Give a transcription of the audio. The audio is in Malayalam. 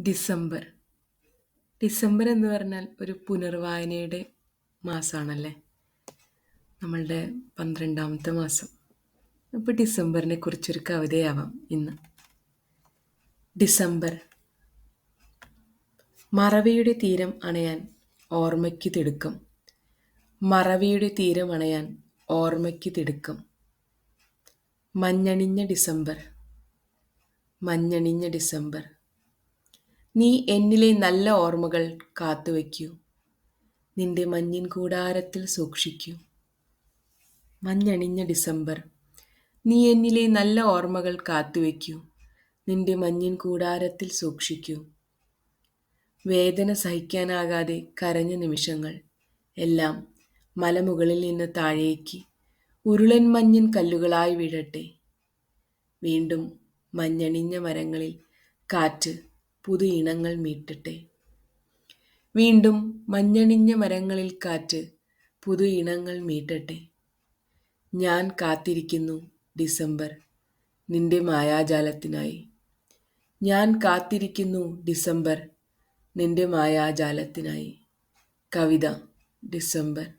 ഡിസംബർ. ഡിസംബർ എന്ന് പറഞ്ഞാൽ ഒരു പുനർവായനയുടെ മാസമാണല്ലേ. നമ്മളുടെ 12ാമത്തെ മാസം. അപ്പോൾ ഡിസംബറിനെ കുറിച്ചൊരു കവിതയാവാം ഇന്ന്. ഡിസംബർ. മറവിയുടെ തീരം അണയാൻ ഓർമ്മയ്ക്ക് തിടുക്കം. മറവിയുടെ തീരം അണയാൻ ഓർമ്മയ്ക്ക് തിടുക്കം. മഞ്ഞണിഞ്ഞ ഡിസംബർ. മഞ്ഞണിഞ്ഞ ഡിസംബർ. നീ എന്നിലെ നല്ല ഓർമ്മകൾ കാത്തുവയ്ക്കൂ. നിന്റെ മഞ്ഞിൻ കൂടാരത്തിൽ സൂക്ഷിക്കൂ. മഞ്ഞണിഞ്ഞ ഡിസംബർ. നീ എന്നിലെ നല്ല ഓർമ്മകൾ കാത്തുവയ്ക്കൂ. നിന്റെ മഞ്ഞിൻ കൂടാരത്തിൽ സൂക്ഷിക്കൂ. വേദന സഹിക്കാനാകാതെ കരഞ്ഞ നിമിഷങ്ങൾ എല്ലാം മലമുകളിൽ നിന്ന് താഴേക്ക് ഉരുളൻ മഞ്ഞിൻ കല്ലുകളായി വീഴട്ടെ. വീണ്ടും മഞ്ഞണിഞ്ഞ മരങ്ങളിൽ കാറ്റ് പുതു ഇണങ്ങൾ മീട്ടട്ടെ. വീണ്ടും മഞ്ഞണിഞ്ഞ മരങ്ങളിൽ കാറ്റ് പുതു ഇണങ്ങൾ മീട്ടട്ടെ. ഞാൻ കാത്തിരിക്കുന്നു ഡിസംബർ നിന്റെ മായാജാലത്തിനായി. ഞാൻ കാത്തിരിക്കുന്നു ഡിസംബർ നിന്റെ മായാജാലത്തിനായി. കവിത ഡിസംബർ.